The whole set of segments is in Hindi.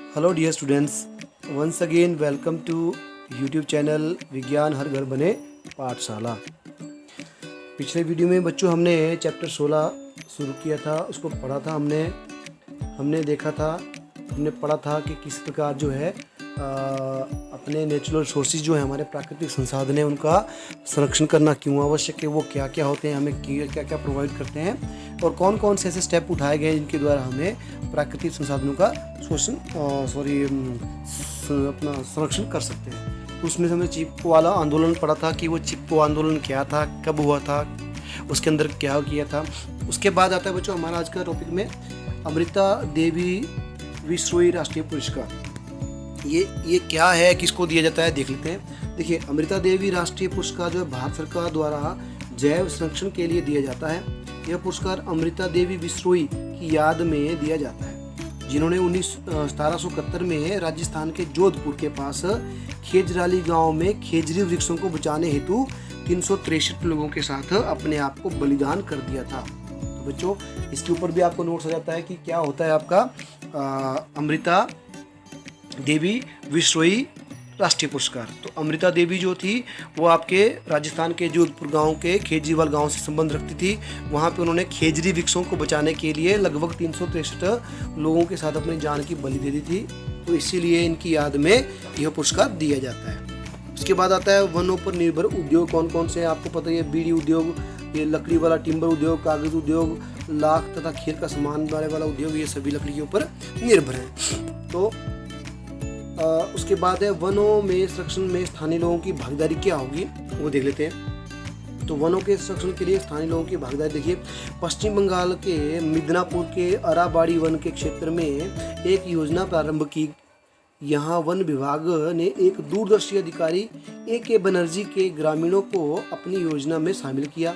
Hello dear students, once again welcome to YouTube channel Vigyan Har घर बने पाठशाला। पिछले वीडियो में बच्चों हमने चैप्टर 16 शुरू किया था, उसको पढ़ा था हमने देखा था, हमने पढ़ा था कि किस प्रकार जो है अपने नेचुरल रिसोर्सेज जो है हमारे प्राकृतिक संसाधन हैं उनका संरक्षण करना क्यों आवश्यक है, वो क्या क्या होते हैं, हमें क्या क्या प्रोवाइड करते हैं और कौन कौन से ऐसे स्टेप उठाए गए जिनके द्वारा हमें प्राकृतिक संसाधनों का अपना संरक्षण कर सकते हैं। तो उसमें हमने चिपको वाला आंदोलन पढ़ा था कि वो चिपको आंदोलन क्या था, कब हुआ था, उसके अंदर क्या किया था। उसके बाद आता है बच्चों हमारा आज का टॉपिक में अमृता देवी विश्रोई राष्ट्रीय पुरस्कार। ये क्या है, किसको दिया जाता है, देख लेते हैं। देखिए, अमृता देवी राष्ट्रीय पुरस्कार जो है भारत सरकार द्वारा जैव संरक्षण के लिए दिया जाता है। यह पुरस्कार अमृता देवी विश्रोई की याद में दिया जाता है, जिन्होंने 1771 में राजस्थान के जोधपुर के पास खेजराली गांव में खेजरी वृक्षों को बचाने हेतु 363 लोगों के साथ अपने आप को बलिदान कर दिया था। तो बच्चों, इसके ऊपर भी आपको नोट्स आ जाता है कि क्या होता है आपका अमृता देवी विश्रोई राष्ट्रीय पुरस्कार। तो अमृता देवी जो थी वो आपके राजस्थान के जोधपुर गांव के खेजरीवाल गांव से संबंध रखती थी। वहां पे उन्होंने खेजरी वृक्षों को बचाने के लिए लगभग 363 लोगों के साथ अपनी जान की बलि दे दी थी। तो इसीलिए इनकी याद में यह पुरस्कार दिया जाता है। उसके बाद आता है वनों पर निर्भर उद्योग कौन कौन से हैं, आपको पता है, बीड़ी उद्योग, ये लकड़ी वाला टिम्बर उद्योग, कागज उद्योग, लाख तथा खेल का सामान वाला उद्योग, ये सभी लकड़ी के ऊपर निर्भर है। तो उसके बाद है वनों में संरक्षण में स्थानीय लोगों की भागीदारी क्या होगी, वो देख लेते हैं। तो वनों के संरक्षण के लिए स्थानीय लोगों की भागीदारी देखिए, पश्चिम बंगाल के मिदनापुर के अराबाड़ी वन के क्षेत्र में एक योजना प्रारंभ की। यहाँ वन विभाग ने एक दूरदर्शी अधिकारी A.K. बनर्जी के ग्रामीणों को अपनी योजना में शामिल किया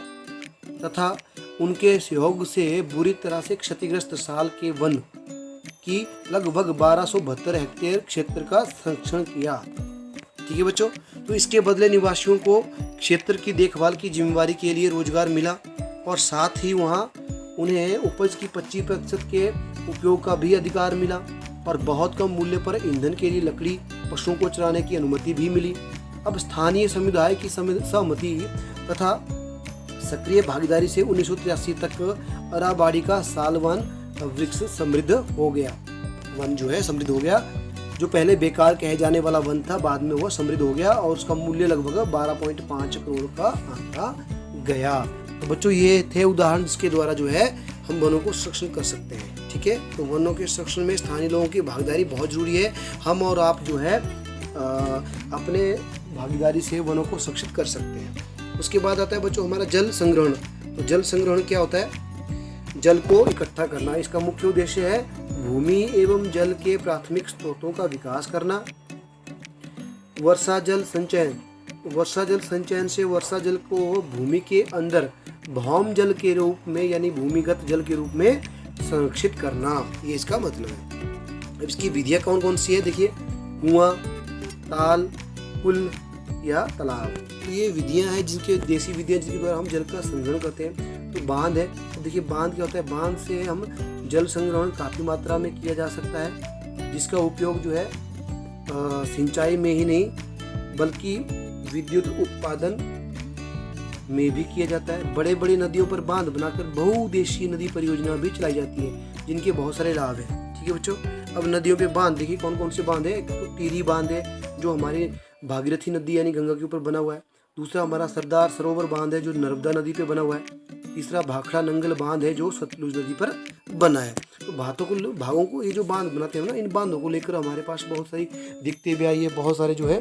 तथा उनके सहयोग से बुरी तरह से क्षतिग्रस्त साल के वन की लगभग 1272 हेक्टेयर क्षेत्र का संरक्षण किया। ठीक है बच्चों, तो इसके बदले निवासियों को क्षेत्र की देखभाल की जिम्मेवारी के लिए रोजगार मिला और साथ ही वहां उन्हें उपज की 25% के उपयोग का भी अधिकार मिला और बहुत कम मूल्य पर ईंधन के लिए लकड़ी, पशुओं को चराने की अनुमति भी मिली। अब स्थानीय समुदाय की सहमति तथा सक्रिय भागीदारी से 1983 तक अराबाड़ी का सालवन वृक्ष समृद्ध हो गया। वन जो है समृद्ध हो गया। जो पहले बेकार कहे जाने वाला वन था, बाद में वो समृद्ध हो गया और उसका मूल्य लगभग 12.5 करोड़ का आंका गया। तो बच्चों, ये थे उदाहरण जिसके द्वारा जो है हम वनों को संरक्षण कर सकते हैं। ठीक है, तो वनों के संरक्षण में स्थानीय लोगों की भागीदारी बहुत जरूरी है। हम और आप जो है अपने भागीदारी से वनों को संरक्षित कर सकते हैं। उसके बाद आता है बच्चों हमारा जल संग्रहण। तो जल संग्रहण क्या होता है? जल को इकट्ठा करना। इसका मुख्य उद्देश्य है भूमि एवं जल के प्राथमिक स्रोतों का विकास करना। वर्षा जल संचयन। वर्षा जल संचयन से वर्षा जल को भूमि के अंदर भौम जल के रूप में यानी भूमिगत जल के रूप में संरक्षित करना, ये इसका मतलब है। अब इसकी विधियां कौन कौन सी है देखिए, कुआं, ताल, पुल या तालाब। तो ये विधियां हैं जिनके देसी विधियां जिनके द्वारा हम जल का संग्रहण करते हैं। तो बांध है, तो देखिए बांध क्या होता है? बांध से हम जल संग्रहण काफ़ी मात्रा में किया जा सकता है, जिसका उपयोग जो है सिंचाई में ही नहीं बल्कि विद्युत उत्पादन में भी किया जाता है। बड़े बड़ी नदियों पर बांध बनाकर बहुउद्देशीय नदी परियोजना भी चलाई जाती है, जिनके बहुत सारे लाभ हैं। ठीक है बच्चों, अब नदियों पे बांध देखिए कौन कौन से बांध है। एक तो टिहरी बांध है जो हमारी भागीरथी नदी यानी गंगा के ऊपर बना हुआ है। दूसरा हमारा सरदार सरोवर बांध है जो नर्मदा नदी पे बना हुआ है। तीसरा भाखड़ा नंगल बांध है जो सतलुज नदी पर बना है। तो भागों को ये जो बांध बनाते हैं ना, इन बांधों को लेकर हमारे पास बहुत सारी दिक्कतें भी आई है, बहुत सारे जो है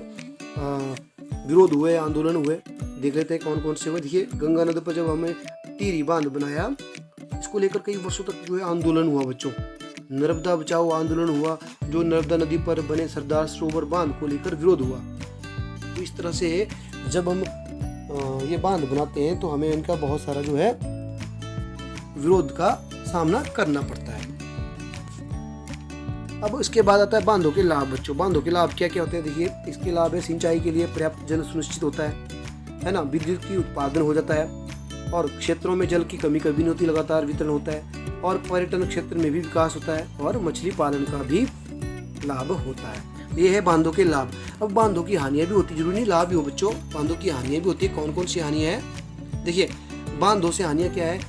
विरोध हुए, आंदोलन हुए। देख लेते हैं कौन कौन से हुए। देखिए, गंगा नदी पर जब हमें टिहरी बांध बनाया, इसको लेकर कई वर्षों तक जो है आंदोलन हुआ बच्चों। नर्मदा बचाओ आंदोलन हुआ, जो नर्मदा नदी पर बने सरदार सरोवर बांध को लेकर विरोध हुआ। तो इस तरह से जब हम ये बांध बनाते हैं तो हमें इनका बहुत सारा जो है विरोध का सामना करना पड़ता है। अब इसके बाद आता है बांधों के लाभ बच्चों। बांधों के लाभ क्या क्या होते हैं देखिए, इसके लाभ है सिंचाई के लिए पर्याप्त जल सुनिश्चित होता है ना, विद्युत की उत्पादन हो जाता है और क्षेत्रों में जल की कमी कभी नहीं होती, लगातार वितरण होता है और पर्यटन क्षेत्र में भी विकास होता है और मछली पालन का भी लाभ होता है। ये है बांधों के लाभ। अब बांधों की हानियां भी होती, जरूरी नहीं लाभ भी हो बच्चों, बांधों की हानियां भी होती है। कौन कौन सी हानियां है? देखिए, बांधों से हानियां क्या है?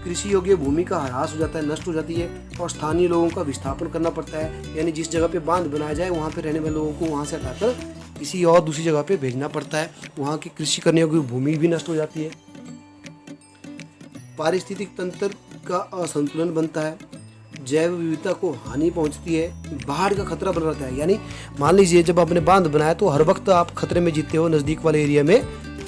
कृषि योग्य भूमि का ह्रास हो जाता है, नष्ट हो जाती है, और स्थानीय लोगों का विस्थापन करना पड़ता है। यानी जिस जगह पे बांध बनाया जाए वहाँ पे रहने वाले लोगों को वहाँ से हटाकर किसी और दूसरी जगह पे भेजना पड़ता है। वहाँ की कृषि करने योग्य भूमि भी नष्ट हो जाती है। पारिस्थितिक तंत्र का असंतुलन बनता है, जैव विविधता को हानि पहुंचती है, बाढ़ का खतरा बना रहता है। यानी मान लीजिए जब आपने बांध बनाया तो हर वक्त आप खतरे में जीते हो, नज़दीक वाले एरिया में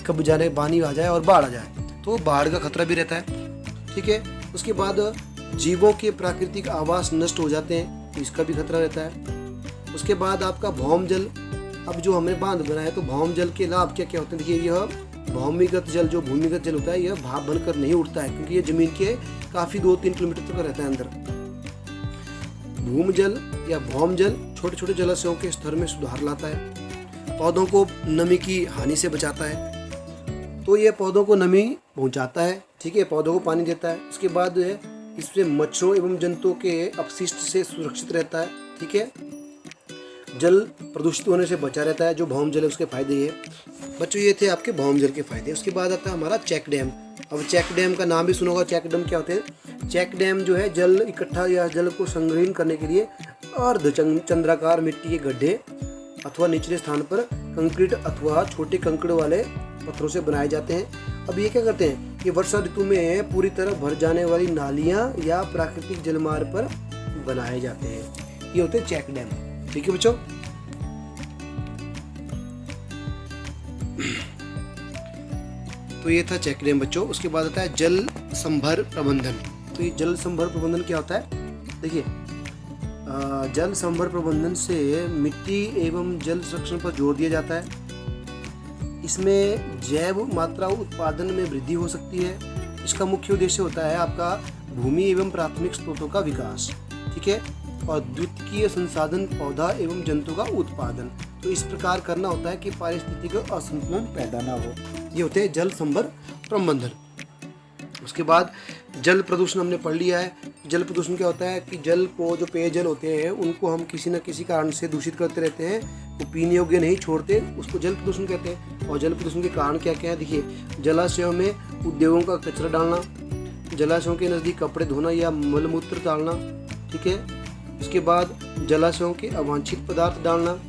कब जाने पानी आ जाए और बाढ़ आ जाए, तो बाढ़ का खतरा भी रहता है। ठीक है, उसके बाद जीवों के प्राकृतिक आवास नष्ट हो जाते हैं, तो इसका भी खतरा रहता है। उसके बाद आपका भौम जल, अब जो हमने बांध बनाया तो भौम जल के लाभ क्या क्या होते हैं? देखिए, यह भौमिगत जल, जो भूमिगत जल होता है, यह भाप बनकर नहीं उठता है, क्योंकि ये जमीन के काफ़ी 2-3 किलोमीटर तक रहता है अंदर। भूम जल या भौम जल छोटे छोटे जलाशयों के स्तर में सुधार लाता है, पौधों को नमी की हानि से बचाता है, तो ये पौधों को नमी पहुंचाता है। ठीक है, पौधों को पानी देता है। उसके बाद इससे मच्छरों एवं जंतुओं के अपशिष्ट से सुरक्षित रहता है। ठीक है, जल प्रदूषित होने से बचा रहता है। जो भौम जल है उसके फायदे ये बच्चों, ये थे आपके भौम जल के फायदे। उसके बाद आता है हमारा चेक डैम। अब चेक डैम का नाम भी सुना होगा। चेक डैम क्या होते हैं? चेक डैम जो है जल इकट्ठा या जल को संग्रहण करने के लिए अर्ध चंद्राकार मिट्टी के गड्ढे अथवा निचले स्थान पर कंक्रीट अथवा छोटे कंकड़ वाले पत्थरों से बनाए जाते हैं। अब ये क्या करते हैं? ये वर्षा ऋतु में पूरी तरह भर जाने वाली नालियां या प्राकृतिक जलमार्ग पर बनाए जाते हैं। ये होते हैं चेक डैम। ठीक है बच्चों, तो ये था चेक डैम बच्चों। उसके बाद आता है जल संभर प्रबंधन। तो ये जल संभर प्रबंधन क्या होता है? देखिए, जल संभर प्रबंधन से मिट्टी एवं जल संरक्षण पर जोर दिया जाता है। इसमें जैव मात्रा उत्पादन में वृद्धि हो सकती है। इसका मुख्य उद्देश्य होता है आपका भूमि एवं प्राथमिक स्रोतों का विकास। ठीक है, और द्वितीय संसाधन पौधा एवं जंतु का उत्पादन। तो इस प्रकार करना होता है कि पारिस्थितिक असंतुलन पैदा ना हो। ये होते हैं जल संभर प्रबंधन। उसके बाद जल प्रदूषण हमने पढ़ लिया है। जल प्रदूषण क्या होता है कि जल को, जो पेयजल होते हैं, उनको हम किसी न किसी कारण से दूषित करते रहते हैं, वो पीने योग्य नहीं छोड़ते, उसको जल प्रदूषण कहते हैं। और जल प्रदूषण के कारण क्या क्या है? देखिए, जलाशयों में उद्योगों का कचरा डालना, जलाशयों के नज़दीक कपड़े धोना या मलमूत्र डालना। ठीक है, उसके बाद जलाशयों के अवांछित पदार्थ डालना,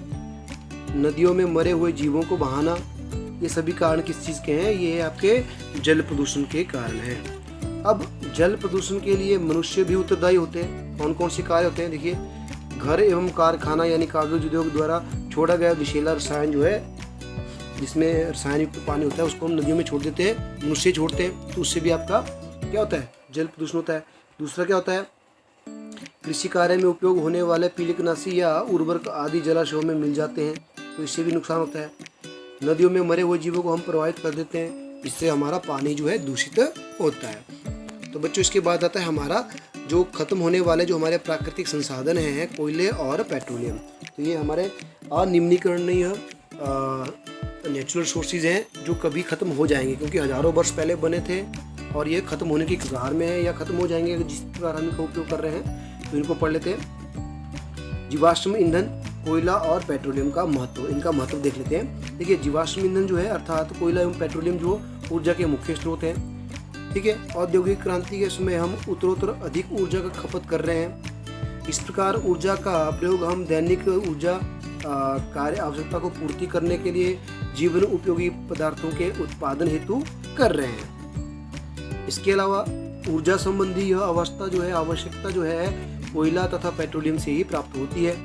नदियों में मरे हुए जीवों को बहाना, ये सभी कारण किस चीज़ के हैं? ये आपके जल प्रदूषण के कारण हैं। अब जल प्रदूषण के लिए मनुष्य भी उत्तरदायी होते हैं। कौन कौन से कार्य होते हैं? देखिए, घर एवं कारखाना यानी कागज उद्योग द्वारा छोड़ा गया विषैला रसायन जो है, जिसमें रसायन युक्त पानी होता है, उसको हम नदियों में छोड़ देते हैं, मनुष्य छोड़ते हैं, तो उससे भी आपका क्या होता है? जल प्रदूषण होता है। दूसरा क्या होता है? कृषि कार्य में उपयोग होने वाले पीलिकनाशी या उर्वरक आदि जलाशयों में मिल जाते हैं, तो इससे भी नुकसान होता है। नदियों में मरे हुए जीवों को हम प्रवाहित कर देते हैं, इससे हमारा पानी जो है दूषित होता है। तो बच्चों, इसके बाद आता है हमारा जो खत्म होने वाले जो हमारे प्राकृतिक संसाधन हैं, कोयले और पेट्रोलियम। तो ये हमारे अनिम्नीकरणीय नेचुरल सोर्सेज हैं जो कभी ख़त्म हो जाएंगे, क्योंकि हज़ारों वर्ष पहले बने थे और ये ख़त्म होने की कगार में है या ख़त्म हो जाएंगे जिस प्रकार हम इनका उपयोग कर रहे हैं। तो इनको पढ़ लेते हैं। जीवाश्म ईंधन, कोयला और पेट्रोलियम का महत्व, इनका महत्व देख लेते हैं। देखिए, जीवाश्म ईंधन जो है अर्थात कोयला एवं पेट्रोलियम जो ऊर्जा के मुख्य स्रोत हैं। ठीक है, औद्योगिक क्रांति के समय हम उत्तरोत्तर अधिक ऊर्जा का खपत कर रहे हैं। इस प्रकार ऊर्जा का प्रयोग हम दैनिक ऊर्जा कार्य आवश्यकता को पूर्ति करने के लिए जीवन उपयोगी पदार्थों के उत्पादन हेतु कर रहे हैं। इसके अलावा ऊर्जा संबंधी यह अवस्था जो है, आवश्यकता जो है, कोयला तथा पेट्रोलियम से ही प्राप्त होती है,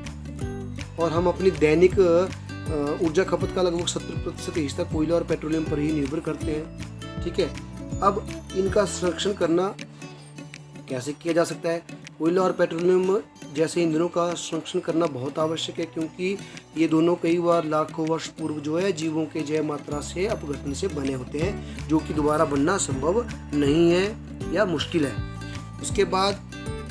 और हम अपनी दैनिक ऊर्जा खपत का लगभग 70% हिस्सा कोयला और पेट्रोलियम पर ही निर्भर करते हैं। ठीक है, अब इनका संरक्षण करना कैसे किया जा सकता है? कोयला और पेट्रोलियम जैसे ईंधनों का संरक्षण करना बहुत आवश्यक है, क्योंकि ये दोनों कई बार लाखों वर्ष पूर्व जो है जीवों के जैव मात्रा से अपघटन से बने होते हैं, जो कि दोबारा बनना संभव नहीं है या मुश्किल है। उसके बाद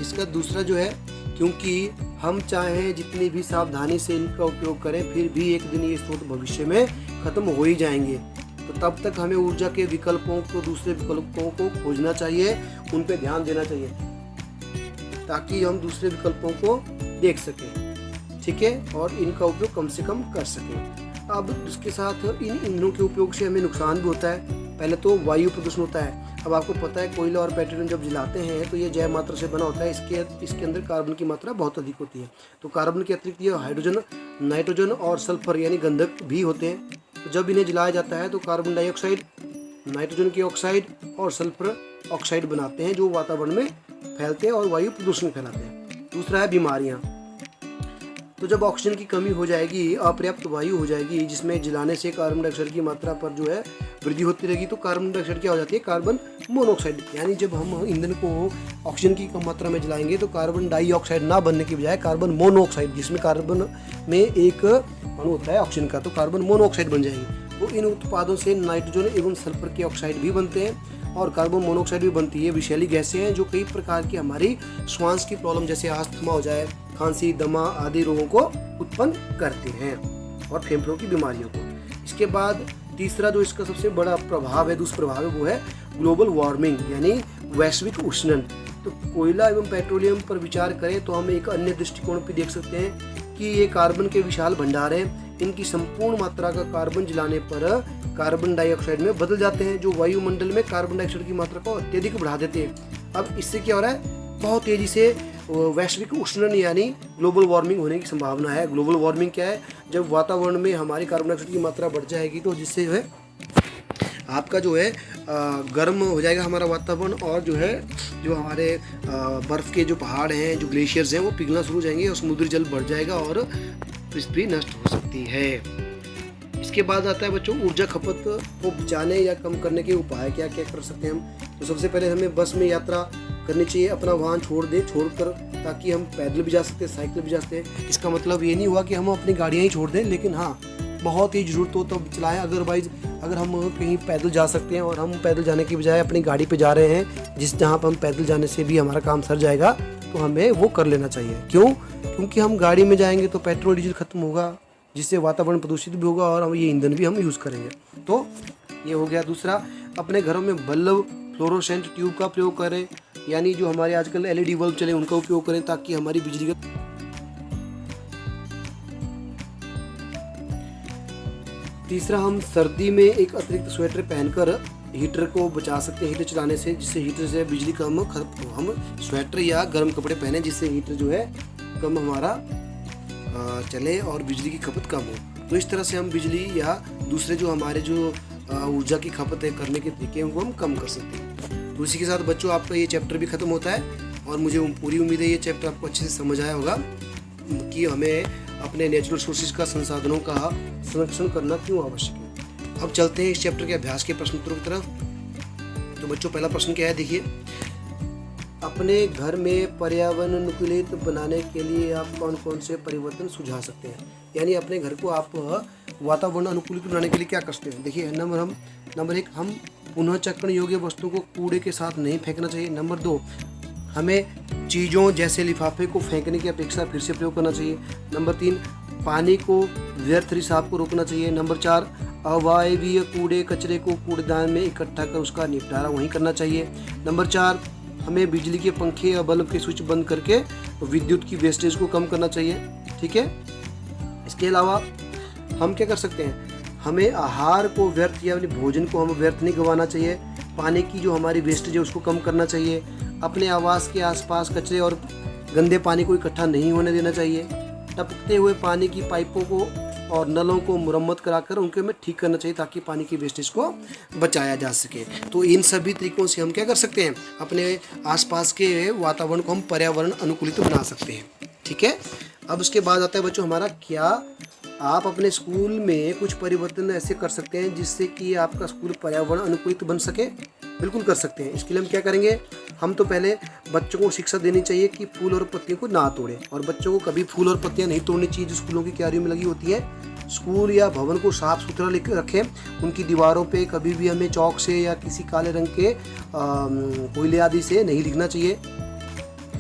इसका दूसरा जो है, क्योंकि हम चाहे जितनी भी सावधानी से इनका उपयोग करें, फिर भी एक दिन ये स्रोत भविष्य में ख़त्म हो ही जाएंगे। तो तब तक हमें ऊर्जा के विकल्पों को, दूसरे विकल्पों को खोजना चाहिए, उन पे ध्यान देना चाहिए, ताकि हम दूसरे विकल्पों को देख सकें। ठीक है, और इनका उपयोग कम से कम कर सकें। अब इसके साथ इन ईंधनों के उपयोग से हमें नुकसान भी होता है। पहले तो वायु प्रदूषण होता है। अब आपको पता है कोयला और पेट्रोलियम जब जलाते हैं तो ये जैव मात्रा से बना होता है, इसके अंदर कार्बन की मात्रा बहुत अधिक होती है। तो कार्बन के अतिरिक्त ये हाइड्रोजन, नाइट्रोजन और सल्फर यानी गंधक भी होते हैं। तो जब इन्हें जलाया जाता है तो कार्बन डाइऑक्साइड, नाइट्रोजन की ऑक्साइड और सल्फर ऑक्साइड बनाते हैं, जो वातावरण में फैलते हैं और वायु प्रदूषण फैलाते हैं। दूसरा है बीमारियाँ। तो जब ऑक्सीजन की कमी हो जाएगी, अपर्याप्त वायु हो जाएगी, जिसमें जलाने से कार्बन डाइऑक्साइड की मात्रा पर जो है वृद्धि होती रहेगी, तो कार्बन डाइऑक्साइड क्या हो जाती है, कार्बन मोनोऑक्साइड। यानी जब हम ईंधन को ऑक्सीजन की कम मात्रा में जलाएंगे तो कार्बन डाइऑक्साइड ना बनने की बजाय कार्बन मोनोऑक्साइड, जिसमें कार्बन में एक अणु होता है ऑक्सीजन का, तो कार्बन मोनोऑक्साइड बन जाएंगे। तो इन उत्पादों से नाइट्रोजन एवं सल्फर के ऑक्साइड भी बनते हैं और कार्बन मोनोऑक्साइड भी बनती है। विषैली गैसें हैं जो कई प्रकार की हमारी श्वास की प्रॉब्लम जैसे अस्थमा हो जाए, खांसी, दमा आदि रोगों को उत्पन्न करते हैं और फेफड़ों की बीमारियों को। इसके बाद तीसरा जो इसका सबसे बड़ा प्रभाव है, दुष्प्रभाव है, वो है ग्लोबल वार्मिंग यानी वैश्विक उष्णन। तो कोयला एवं पेट्रोलियम पर विचार करें तो हम एक अन्य दृष्टिकोण भी देख सकते हैं कि ये कार्बन के विशाल भंडार हैं। इनकी संपूर्ण मात्रा का कार्बन जलाने पर कार्बन डाइऑक्साइड में बदल जाते हैं, जो वायुमंडल में कार्बन डाइऑक्साइड की मात्रा को अत्यधिक बढ़ा देते हैं। अब इससे क्या हो रहा है, बहुत तेजी से वैश्विक उष्णन यानी ग्लोबल वार्मिंग होने की संभावना है। ग्लोबल वार्मिंग क्या है, जब वातावरण में हमारी कार्बन डाइऑक्साइड की मात्रा बढ़ जाएगी तो जिससे जो है आपका जो है गर्म हो जाएगा हमारा वातावरण, और जो है जो हमारे बर्फ़ के जो पहाड़ हैं, जो ग्लेशियर्स हैं, वो पिघलना शुरू हो जाएंगे और समुद्री जल बढ़ जाएगा और पृथ्वी नष्ट हो सकती है। इसके बाद आता है बच्चों ऊर्जा खपत को बचाने या कम करने के उपाय क्या क्या कर सकते हैं हम। तो सबसे पहले हमें बस में यात्रा करनी चाहिए, अपना वाहन छोड़कर, ताकि हम पैदल भी जा सकते हैं, साइकिल भी जा सकते हैं। इसका मतलब ये नहीं हुआ कि हम अपनी गाड़ियाँ ही छोड़ दें, लेकिन हाँ बहुत ही ज़रूरत हो तब चलाएं। अदरवाइज अगर हम कहीं पैदल जा सकते हैं और हम पैदल जाने की बजाय अपनी गाड़ी पे जा रहे हैं, जहाँ पर हम पैदल जाने से भी हमारा काम सर जाएगा, तो हमें वो कर लेना चाहिए। क्यों? क्योंकि हम गाड़ी में जाएंगे तो पेट्रोल डीजल खत्म होगा, जिससे वातावरण प्रदूषित भी होगा और हम ये ईंधन भी हम यूज़ करेंगे। तो ये हो गया। दूसरा, अपने घरों में बल्ब, फ्लोरोसेंट ट्यूब का प्रयोग करें, यानी जो हमारे आजकल LED बल्ब चले उनका उपयोग करें, ताकि हमारी बिजली का। तीसरा, हम सर्दी में एक अतिरिक्त स्वेटर पहनकर हीटर को बचा सकते हैं हीटर चलाने से, जिससे हीटर से बिजली कम खर्च। हम स्वेटर या गर्म कपड़े पहने जिससे हीटर जो है कम हमारा चले और बिजली की खपत कम हो। तो इस तरह से हम बिजली या दूसरे जो हमारे जो ऊर्जा की खपत है करने के तरीके हैं, उनको हम कम कर सकते हैं। तो इसी के साथ बच्चों आपका ये चैप्टर भी ख़त्म होता है और मुझे पूरी उम्मीद है ये चैप्टर आपको अच्छे से समझ आया होगा कि हमें अपने नेचुरल सोर्सेज का, संसाधनों का संरक्षण करना क्यों आवश्यक है। अब चलते हैं इस चैप्टर के अभ्यास के प्रश्न उत्तरों की तरफ। तो बच्चों पहला प्रश्न क्या है, देखिए, अपने घर में पर्यावरण अनुकूलित बनाने के लिए आप कौन कौन से परिवर्तन सुझा सकते हैं। यानी अपने घर को आप वातावरण अनुकूलित बनाने के लिए क्या कर सकते हैं। देखिए, नंबर 1, हम पुनः चक्रण योग्य वस्तुओं को कूड़े के साथ नहीं फेंकना चाहिए। नंबर 2, हमें चीज़ों जैसे लिफाफे को फेंकने की अपेक्षा फिर से प्रयोग करना चाहिए। नंबर 3, पानी को व्यर्थ रिसाव को रोकना चाहिए। नंबर 4, अवायवीय कूड़े कचरे को कूड़ेदान में इकट्ठा कर उसका निपटारा वहीं करना चाहिए। नंबर 4, हमें बिजली के पंखे या बल्ब के स्विच बंद करके विद्युत की वेस्टेज को कम करना चाहिए। ठीक है। इसके अलावा हम क्या कर सकते हैं, हमें आहार को व्यर्थ या भोजन को हम व्यर्थ नहीं गंवाना चाहिए। पानी की जो हमारी वेस्टेज है उसको कम करना चाहिए। अपने आवास के आसपास कचरे और गंदे पानी को इकट्ठा नहीं होने देना चाहिए। टपकते हुए पानी की पाइपों को और नलों को मुरम्मत कराकर उनके में ठीक करना चाहिए, ताकि पानी की वेस्टेज को बचाया जा सके। तो इन सभी तरीकों से हम क्या कर सकते हैं, अपने आसपास के वातावरण को हम पर्यावरण अनुकूलित बना सकते हैं। ठीक है। अब उसके बाद आता है बच्चों हमारा, क्या आप अपने स्कूल में कुछ परिवर्तन ऐसे कर सकते हैं जिससे कि आपका स्कूल पर्यावरण अनुकूलित बन सके। बिल्कुल कर सकते हैं। इसके लिए हम क्या करेंगे, हम तो पहले बच्चों को शिक्षा देनी चाहिए कि फूल और पत्तियों को ना तोड़ें, और बच्चों को कभी फूल और पत्तियां नहीं तोड़नी चाहिए जो स्कूलों की क्यारियों में लगी होती है। स्कूल या भवन को साफ सुथरा रखें। उनकी दीवारों पे कभी भी हमें चौक से या किसी काले रंग के कोयले आदि से नहीं लिखना चाहिए।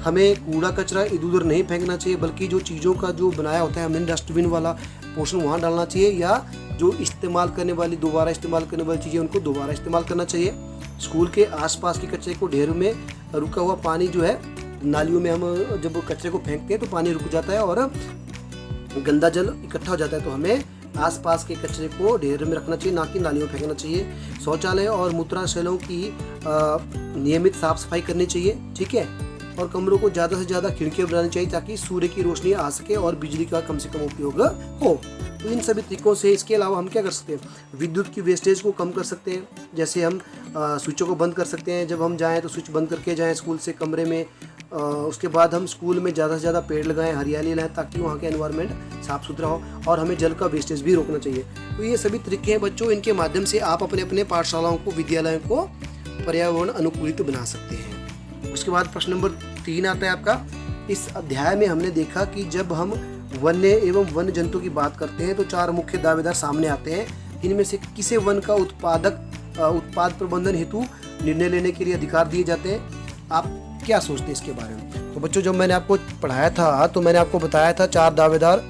हमें कूड़ा कचरा इधर उधर नहीं फेंकना चाहिए, बल्कि जो चीज़ों का जो बनाया होता है हमें डस्टबिन वाला पोर्शन वहाँ डालना चाहिए, या जो इस्तेमाल करने वाली दोबारा इस्तेमाल करने वाली चीज़ें उनको दोबारा इस्तेमाल करना चाहिए। स्कूल के आसपास के कचरे को ढेरों में रुका हुआ पानी जो है नालियों में हम जब कचरे को फेंकते हैं तो पानी रुक जाता है और गंदा जल इकट्ठा हो जाता है तो हमें आसपास के कचरे को ढेर में रखना चाहिए, ना कि नालियों में फेंकना चाहिए। शौचालय और मूत्राशयों की नियमित साफ सफाई करनी चाहिए, ठीक है। और कमरों को ज़्यादा से ज़्यादा खिड़कियाँ बनानी चाहिए ताकि सूर्य की रोशनी आ सके और बिजली का कम से कम उपयोग हो। तो इन सभी तरीकों से, इसके अलावा हम क्या कर सकते हैं, विद्युत की वेस्टेज को कम कर सकते हैं। जैसे हम स्विचों को बंद कर सकते हैं, जब हम जाएँ तो स्विच बंद करके जाएँ स्कूल से कमरे में। उसके बाद हम स्कूल में ज़्यादा से ज़्यादा पेड़ लगाएं, हरियाली लाएं, ताकि वहाँ के एनवायरनमेंट साफ़ सुथरा हो। और हमें जल का वेस्टेज भी रोकना चाहिए। तो ये सभी तरीके हैं बच्चों, इनके माध्यम से आप अपने अपने पाठशालाओं को, विद्यालयों को पर्यावरण अनुकूलित बना सकते हैं। उसके बाद प्रश्न नंबर 3 आता है आपका। इस अध्याय में हमने देखा कि जब हम वन्य एवं वन्य जंतु की बात करते हैं तो 4 मुख्य दावेदार सामने आते हैं। इनमें से किसे वन का उत्पाद प्रबंधन हेतु निर्णय लेने के लिए अधिकार दिए जाते हैं? आप क्या सोचते हैं इसके बारे में? तो बच्चों, जब मैंने आपको पढ़ाया था तो मैंने आपको बताया था 4 दावेदार,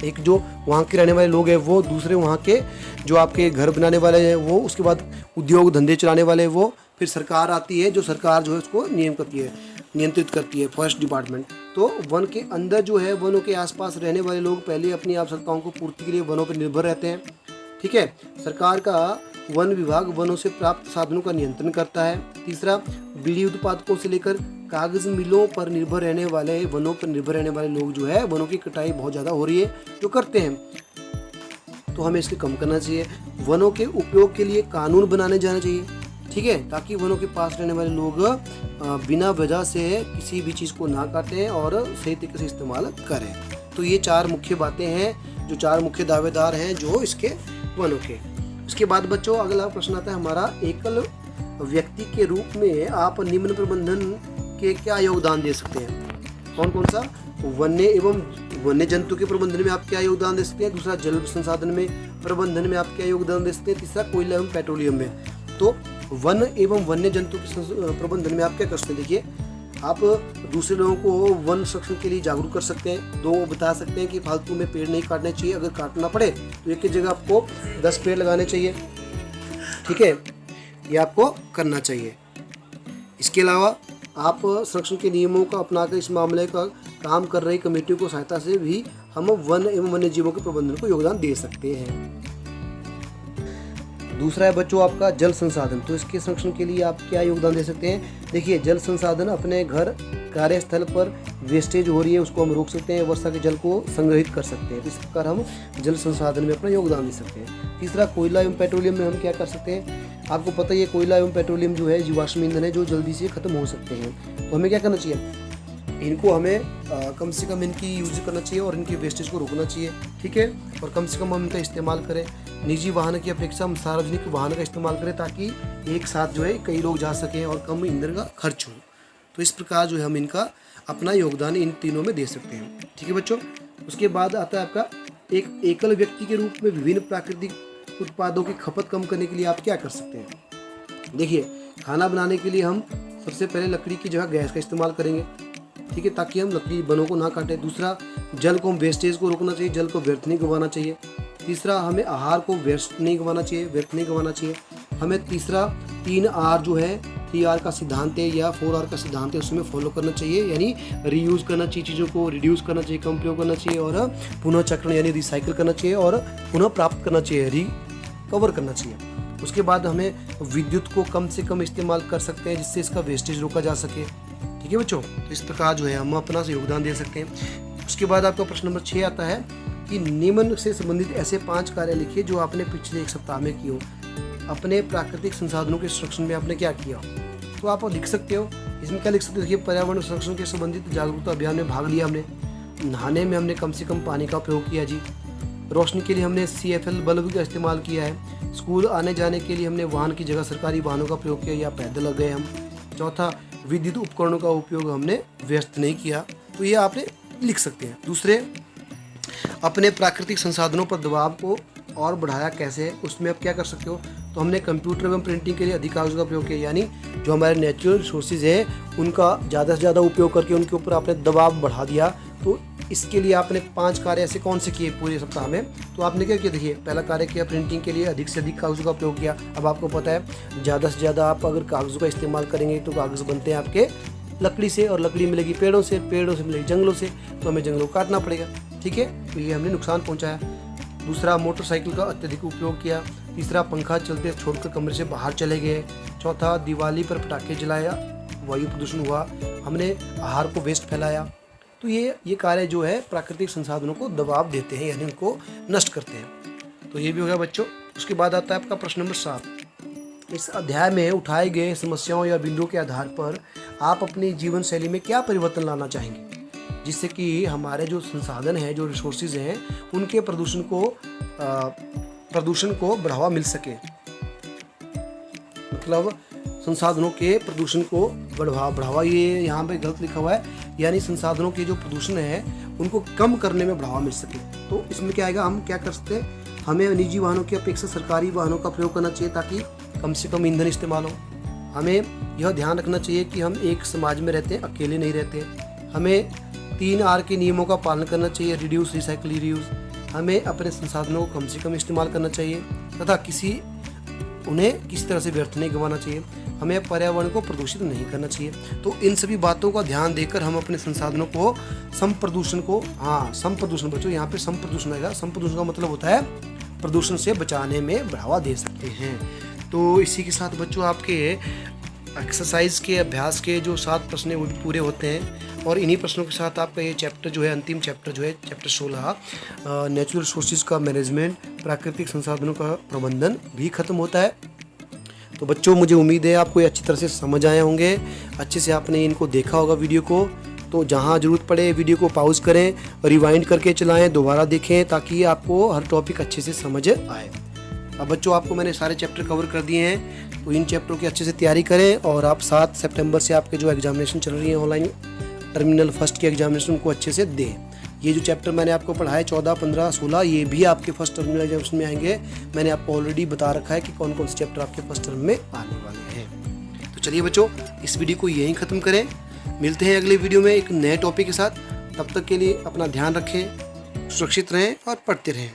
एक जो वहाँ के रहने वाले लोग हैं वो, दूसरे वहाँ के जो आपके घर बनाने वाले हैं वो, उसके बाद उद्योग धंधे चलाने वाले वो, फिर सरकार आती है जो सरकार जो है उसको नियंत्रित करती है, फॉरेस्ट डिपार्टमेंट। तो वन के अंदर जो है, वनों के आसपास रहने वाले लोग पहले अपनी आवश्यकताओं को पूर्ति के लिए वनों पर निर्भर रहते हैं, ठीक है। सरकार का वन विभाग वनों से प्राप्त साधनों का नियंत्रण करता है। तीसरा, बीड़ी उत्पादकों से लेकर कागज मिलों पर निर्भर रहने वाले, वनों पर निर्भर रहने वाले लोग जो है, वनों की कटाई बहुत ज़्यादा हो रही है जो करते हैं, तो हमें इसको कम करना चाहिए। वनों के उपयोग के लिए कानून बनाने जाना चाहिए, ठीक है, ताकि वनों के पास रहने वाले लोग बिना वजह से किसी भी चीज़ को ना काटें और सही तरीके से इस्तेमाल करें। तो ये 4 मुख्य बातें हैं, जो 4 मुख्य दावेदार हैं जो इसके वनों के। उसके बाद बच्चों, अगला प्रश्न आता है हमारा, एकल व्यक्ति के रूप में आप निम्न प्रबंधन के क्या योगदान दे सकते हैं? कौन कौन सा? वन्य एवं वन्य जंतु के प्रबंधन में आप क्या योगदान दे सकते हैं? दूसरा, जल संसाधन में प्रबंधन में आप क्या योगदान दे सकते हैं? तीसरा, कोयला एवं पेट्रोलियम में। तो वन एवं वन्य जंतु के प्रबंधन में आप क्या कर सकते हैं? देखिए, आप दूसरे लोगों को वन संरक्षण के लिए जागरूक कर सकते हैं। 2, बता सकते हैं कि फालतू में पेड़ नहीं काटने चाहिए, अगर काटना पड़े तो एक की जगह आपको 10 पेड़ लगाने चाहिए, ठीक है, ये आपको करना चाहिए। इसके अलावा आप संरक्षण के नियमों का अपनाकर इस मामले का काम कर रही कमेटियों को सहायता से भी हम वन एवं वन्य जीवों के प्रबंधन को योगदान दे सकते हैं। दूसरा है बच्चों आपका जल संसाधन। तो इसके संरक्षण के लिए आप क्या योगदान दे सकते हैं? देखिए, जल संसाधन, अपने घर, कार्यस्थल पर वेस्टेज हो रही है उसको हम रोक सकते हैं, वर्षा के जल को संग्रहित कर सकते हैं। तो इस प्रकार हम जल संसाधन में अपना योगदान दे सकते हैं। तीसरा, कोयला एवं पेट्रोलियम में हम क्या कर सकते हैं? आपको पता ही है, कोयला एवं पेट्रोलियम जो है जीवाश्म ईंधन है जो जल्दी से खत्म हो सकते हैं। तो हमें क्या करना चाहिए? इनको हमें कम से कम इनकी यूज करना चाहिए और इनकी वेस्टेज को रोकना चाहिए, ठीक है। और कम से कम हम इनका इस्तेमाल करें। निजी वाहन की अपेक्षा हम सार्वजनिक वाहन का इस्तेमाल करें ताकि एक साथ जो है कई लोग जा सकें और कम ईंधन का खर्च हो। तो इस प्रकार जो है हम इनका अपना योगदान इन तीनों में दे सकते हैं, ठीक है बच्चों। उसके बाद आता है आपका, एक एकल व्यक्ति के रूप में विभिन्न प्राकृतिक उत्पादों की खपत कम करने के लिए आप क्या कर सकते हैं? देखिए, खाना बनाने के लिए हम सबसे पहले लकड़ी की जगह गैस का इस्तेमाल करेंगे, ठीक है, ताकि हम लकड़ी वनों को ना काटें। दूसरा, जल को हम वेस्टेज को रोकना चाहिए, जल को व्यर्थ नहीं गंवाना चाहिए। तीसरा, हमें आहार को व्यर्थ नहीं गंवाना चाहिए। हमें तीसरा 3R जो है, 3R का सिद्धांत है या 4R का सिद्धांत है, उसमें फॉलो करना चाहिए, यानी रीयूज़ करना चाहिए, चीज़ों को रिड्यूस करना चाहिए, कम प्रयोग करना चाहिए, और पुनः चक्रण यानी रिसाइकिल करना चाहिए और पुनः प्राप्त करना चाहिए, रिकवर करना चाहिए। उसके बाद हमें विद्युत को कम से कम इस्तेमाल कर सकते हैं जिससे इसका वेस्टेज रोका जा सके, ठीक है बच्चों। तो इस प्रकार जो है हम अपना से योगदान दे सकते हैं। उसके बाद आपका प्रश्न नंबर 6 आता है कि निम्न से संबंधित ऐसे 5 कार्य लिखिए जो आपने पिछले 1 सप्ताह में किए हो। अपने प्राकृतिक संसाधनों के संरक्षण में आपने क्या किया? तो आप लिख सकते हो, इसमें क्या लिख सकते हो? देखिए, पर्यावरण संरक्षण के संबंधित जागरूकता अभियान में भाग लिया हमने। नहाने में हमने कम से कम पानी का प्रयोग किया जी। रोशनी के लिए हमने CFL बल्ब का इस्तेमाल किया है। स्कूल आने जाने के लिए हमने वाहन की जगह सरकारी वाहनों का प्रयोग किया या पैदल गए हम। चौथा, विद्युत उपकरणों का उपयोग हमने व्यस्त नहीं किया। तो ये आपने लिख सकते हैं। दूसरे, अपने प्राकृतिक संसाधनों पर दबाव को और बढ़ाया कैसे, उसमें आप क्या कर सकते हो? तो हमने कंप्यूटर एवं प्रिंटिंग के लिए अधिक कागज़ का प्रयोग किया, यानी जो हमारे नेचुरल रिसोर्सेज है उनका ज़्यादा से ज़्यादा उपयोग करके उनके ऊपर आपने दबाव बढ़ा दिया। तो इसके लिए आपने 5 कार्य ऐसे कौन से किए पूरे सप्ताह में? तो आपने क्या किया? देखिए, पहला कार्य किया, प्रिंटिंग के लिए अधिक से अधिक कागज़ों का प्रयोग किया। अब आपको पता है ज़्यादा से ज़्यादा आप अगर कागज़ों का इस्तेमाल करेंगे तो कागज़ बनते हैं आपके लकड़ी से, और लकड़ी मिलेगी पेड़ों से, पेड़ों से मिलेगी जंगलों से, तो हमें जंगलों को काटना पड़ेगा। ठीक है, तो ये हमने नुकसान पहुंचाया। दूसरा, मोटरसाइकिल का अत्यधिक उपयोग किया। तीसरा, पंखा चलते छोड़कर कमरे से बाहर चले गए। चौथा, दिवाली पर पटाखे जलाया, वायु प्रदूषण हुआ। हमने आहार को वेस्ट फैलाया। तो ये कार्य जो है प्राकृतिक संसाधनों को दबाव देते हैं, यानी उनको नष्ट करते हैं। तो ये भी हो गया बच्चों। उसके बाद आता है आपका प्रश्न नंबर 7। इस अध्याय में उठाए गए समस्याओं या बिंदुओं के आधार पर आप अपनी जीवन शैली में क्या परिवर्तन लाना चाहेंगे, जिससे कि हमारे जो संसाधन हैं, जो रिसोर्सेज हैं, उनके प्रदूषण को बढ़ावा मिल सके। मतलब संसाधनों के प्रदूषण को बढ़ावा, ये यहाँ पे गलत लिखा हुआ है, यानी संसाधनों के जो प्रदूषण है उनको कम करने में बढ़ावा मिल सके। तो इसमें क्या आएगा, हम क्या कर सकते हैं, हमें निजी वाहनों की अपेक्षा सरकारी वाहनों का प्रयोग करना चाहिए ताकि कम से कम ईंधन इस्तेमाल हो। हमें यह ध्यान रखना चाहिए कि हम एक समाज में रहते हैं, अकेले नहीं रहते। हमें 3R के नियमों का पालन करना चाहिए, रिड्यूस, रिसाइकिल, रीयूज। हमें अपने संसाधनों को कम से कम इस्तेमाल करना चाहिए तथा उन्हें किसी तरह से व्यर्थ नहीं गंवाना चाहिए। हमें पर्यावरण को प्रदूषित नहीं करना चाहिए। तो इन सभी बातों का ध्यान देकर हम अपने संसाधनों को संप्रदूषण बच्चों, यहाँ पे संप्रदूषण आएगा। संप्रदूषण का मतलब होता है प्रदूषण से बचाने में बढ़ावा दे सकते हैं। तो इसी के साथ बच्चों आपके एक्सरसाइज के अभ्यास के जो 7 प्रश्न पूरे होते हैं, और इन्हीं प्रश्नों के साथ आपका ये चैप्टर जो है, अंतिम चैप्टर जो है, चैप्टर 16 नेचुरल रिसोर्सेज का मैनेजमेंट, प्राकृतिक संसाधनों का प्रबंधन भी खत्म होता है। तो बच्चों, मुझे उम्मीद है आपको ये अच्छी तरह से समझ आए होंगे, अच्छे से आपने इनको देखा होगा वीडियो को। तो जहाँ ज़रूरत पड़े वीडियो को पॉज करें, रिवाइंड करके चलाएं, दोबारा देखें, ताकि आपको हर टॉपिक अच्छे से समझ आए। अब बच्चों, आपको मैंने सारे चैप्टर कवर कर दिए हैं, तो इन चैप्टरों की अच्छे से तैयारी करें और आप 7 सितंबर से आपके जो एग्जामिनेशन चल रही है ऑनलाइन टर्मिनल फर्स्ट की एग्जामिनेशन, उनको अच्छे से दें। ये जो चैप्टर मैंने आपको पढ़ाया 14, 15, 16, ये भी आपके फर्स्ट टर्म एग्जामिनेशन में आएंगे। मैंने आपको ऑलरेडी बता रखा है कि कौन कौन से चैप्टर आपके फर्स्ट टर्म में आने वाले हैं। तो चलिए बच्चों, इस वीडियो को यहीं ख़त्म करें। मिलते हैं अगले वीडियो में एक नए टॉपिक के साथ। तब तक के लिए अपना ध्यान रखें, सुरक्षित रहें और पढ़ते रहें।